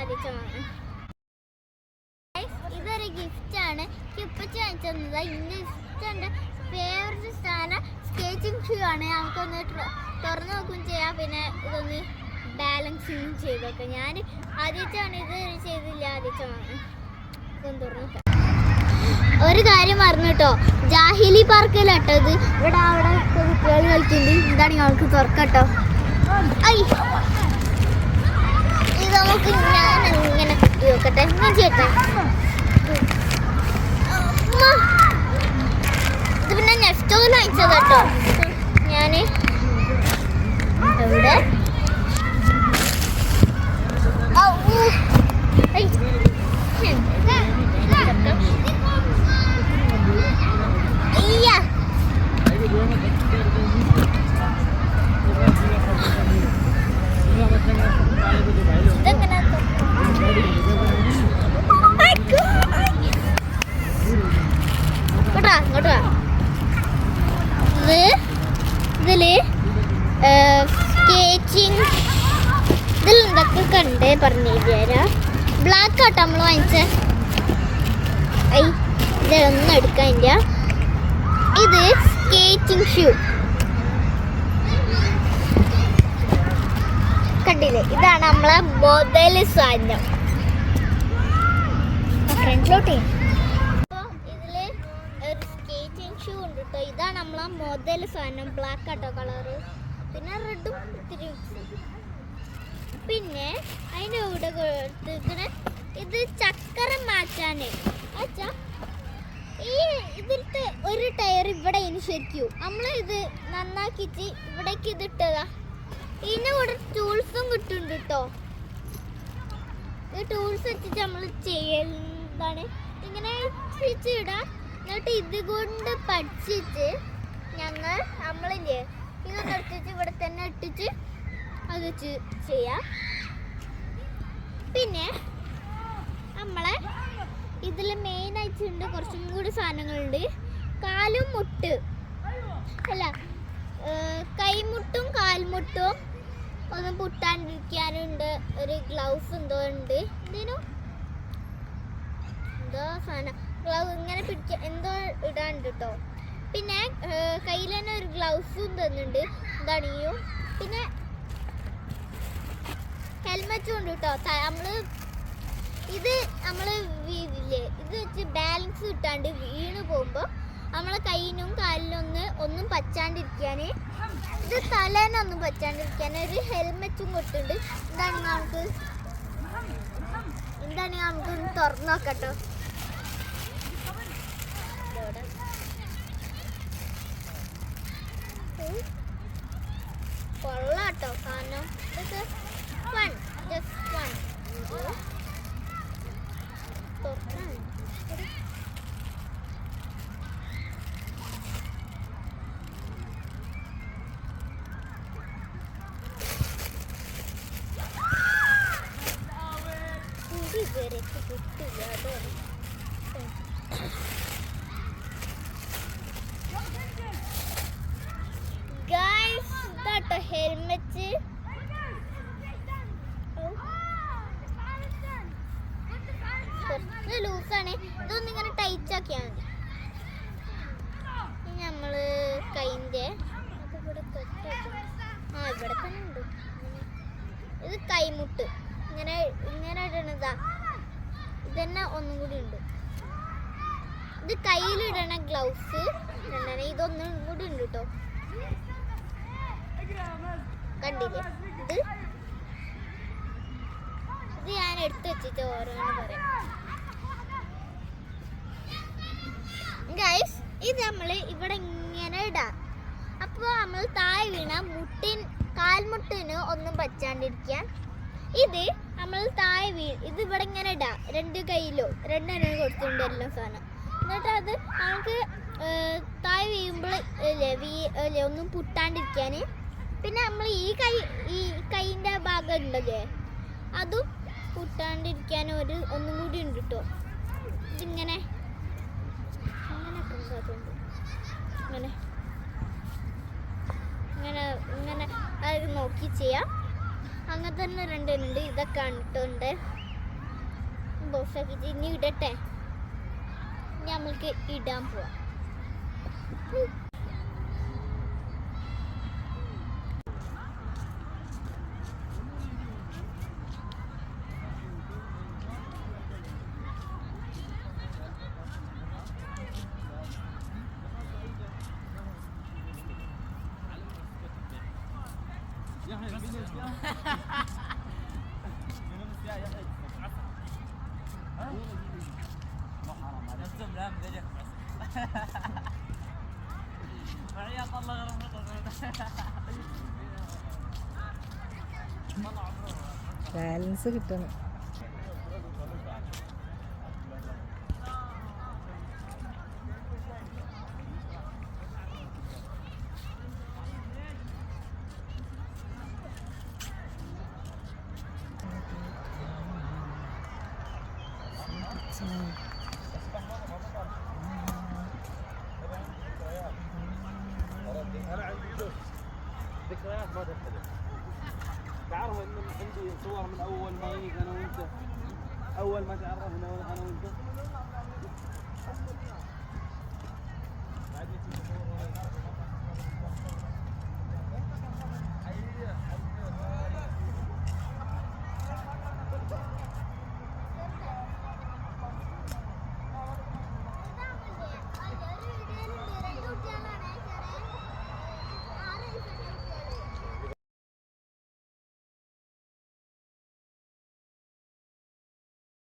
ആദ്യത്തെ വാങ്ങാൻ. ഇതൊരു ഗിഫ്റ്റാണ്. ഇപ്പച്ച വാങ്ങിച്ചു തന്നത്. ഇന്ന് ഇഷ്ടൻ്റെ ഫേവററ്റ് സാധനം സ്കേറ്റിംഗ് ഷൂ ആണ്. നമുക്കൊന്ന് തുറന്നു നോക്കുകയും ചെയ്യാം. പിന്നെ ഇതൊന്ന് ബാലൻസിങ് ചെയ്തൊക്കെ. ഞാൻ ആദ്യത്തെയാണ് ഇത് ചെയ്തില്ല. ആദ്യത്തെ വാങ്ങാൻ ഇതൊന്ന് തുറന്നു നോക്കാം. ഒരു കാര്യം പറഞ്ഞു കേട്ടോ, ജാഹിലി പാർക്കിലാട്ടോ ഇത്. ഇവിടെ അവിടെ കുട്ടികൾ കളിക്കുന്നുണ്ട്. എന്താണ് ഞങ്ങൾക്ക് തുറക്കട്ടോ. ഇത് നമുക്ക് ഞാൻ ഇങ്ങനെ കുത്തി നോക്കട്ടെ. ഞാൻ ചെയ്യട്ടെ. ഇത് പിന്നെ നെക്സ്റ്റോയിൽ അയച്ചത് കേട്ടോ. ഞാൻ എവിടെ ഇതില് സ്കേറ്റിംഗ് ഇതിൽ എന്തൊക്കെ കണ്ട് പറഞ്ഞു തരാം. ബ്ലാക്ക് ആട്ടോ നമ്മൾ വാങ്ങിച്ച. ഇതൊന്നും എടുക്കാനില്ല. ഇത് സ്കേറ്റിംഗ് ഷൂ കണ്ടില്ലേ. ഇതാണ് നമ്മളെ മുതൽ സാധനം. ഫ്രണ്ടിലോട്ടേ ഇതില് ഒരു സ്കേറ്റിംഗ് ഷൂ ഉണ്ട് കേട്ടോ. ഇതാണ് നമ്മളെ മുതൽ സാധനം. ബ്ലാക്ക് ആട്ടോ കളറ്. പിന്നെ റെഡും ഇത്തിരി. പിന്നെ അതിൻ്റെ കൂടെ കൊടുത്തിരിക്കണ ഇത് ചക്കര മാറ്റാന്. അച്ഛാ ഈ ഇതിലത്തെ ഒരു ടയർ ഇവിടെ ഇനി ശരിക്കും നമ്മൾ ഇത് നന്നാക്കിയിട്ട് ഇവിടേക്ക് ഇത് ഇട്ടതാ. ഇതിൻ്റെ കൂടെ ടൂൾസും കിട്ടുന്നുണ്ട് കേട്ടോ. ഈ ടൂൾസ് വെച്ചിട്ട് നമ്മൾ ചെയ്യുന്നതാണ്. ഇങ്ങനെ ഇടാം. എന്നിട്ട് ഇത് കൊണ്ട് പഠിച്ചിട്ട് നമ്മളില്ലേ ഇതൊക്കെ എടുത്തിട്ട് ഇവിടെ തന്നെ ഇട്ടിട്ട് അത് ചെയ്യാം. പിന്നെ നമ്മളെ ഇതിൽ മെയിൻ ആയിട്ടുണ്ട് കുറച്ചും കൂടി സാധനങ്ങളുണ്ട്. കാലും മുട്ട് അല്ല കൈമുട്ടും കാൽമുട്ടും ഒന്നും പൊട്ടാണ്ടിരിക്കാനുണ്ട്. ഒരു ഗ്ലൗസ് എന്തോ ഉണ്ട്. എന്തേനു എന്തോ സാധനം ഗ്ലൗ ഇങ്ങനെ പിടിക്ക എന്തോ ഇടാണ്ട് കേട്ടോ. പിന്നെ കയ്യിൽ തന്നെ ഒരു ഗ്ലൗസും തന്നുന്നുണ്ട്. എന്താണിയും പിന്നെ ഹെൽമെറ്റും ഉണ്ട് കേട്ടോ. നമ്മള് ഇത് വെച്ച് ബാലൻസ് കിട്ടാണ്ട് വീണ് പോകുമ്പോൾ നമ്മളെ കയ്യിനും കാലിനും ഒന്നും പറ്റാണ്ടിരിക്കാന്, ഇത് തലേനൊന്നും പറ്റാണ്ടിരിക്കാൻ ഒരു ഹെൽമെറ്റും കൊടുത്തിട്ടുണ്ട്. എന്താണെങ്കിൽ നമുക്ക് തുറന്നു നോക്കട്ടോ. കൊള്ളാട്ടോ കാരണം ഇതൊക്കെ ഫൺ, ജസ്റ്റ് ഫൺ. ഹെൽമെറ്റ് കുറച്ച് ലൂസാണ്. ഇതൊന്നും ഇങ്ങനെ ടൈറ്റ് ആക്കിയാൽ മതി. നമ്മള് കൈൻ്റെ ഇവിടെ തന്നെ ഉണ്ട്. ഇത് കൈമുട്ട് ഇങ്ങനെ ഇടണതാ. ഇതന്നെ ഒന്നും കൂടി ഉണ്ട്. ഇത് കയ്യിലിടണ ഗ്ലൗസ് രണ്ടെണ്ണം. ഇതൊന്നും കൂടി ഉണ്ട് കേട്ടോ. കണ്ടില്ലേ. ഇത് ഞാൻ എടുത്തു വെച്ചിട്ട് ഓരോന്ന് പറയാം. ഗൈസ് ഇത് നമ്മൾ ഇവിടെ ഇങ്ങനെ ഇടാം. അപ്പോൾ നമ്മൾ താഴെ വീണ കാൽമുട്ടിന് ഒന്നും പറ്റാണ്ടിരിക്കാൻ ഇത് നമ്മൾ താഴെ ഇത് ഇവിടെ ഇങ്ങനെ ഇടാം. രണ്ട് കയ്യിലോ രണ്ടെണ്ണം കൊടുത്തിട്ടുണ്ട് എല്ലാം സാധനം. എന്നിട്ട് അത് നമുക്ക് താഴെ വീഴുമ്പോൾ ഒന്നും പൊട്ടാണ്ടിരിക്കാൻ. പിന്നെ നമ്മൾ ഈ കൈൻ്റെ ഭാഗം ഉണ്ടല്ലേ അതും പൊട്ടാണ്ടിരിക്കാൻ ഒന്നും കൂടി ഉണ്ട് കേട്ടോ. ഇതിങ്ങനെ ഇങ്ങനെ ഇങ്ങനെ ഇങ്ങനെ അത് നോക്കി ചെയ്യാം. അങ്ങനെ തന്നെ രണ്ടുണ്ട്. ഇതൊക്കെ കണ്ടിട്ടുണ്ട്. ബോക്സാക്കിയിട്ട് ഇനി ഇടട്ടെ. ഇനി നമ്മൾക്ക് ഇടാൻ പോവാം. ബാലൻസ് കിട്ടണം. ذكريات ما تختلف. تعرف ان عندي صور من اول ما جيت انا وانت، اول ما تعرفنا انا وانت.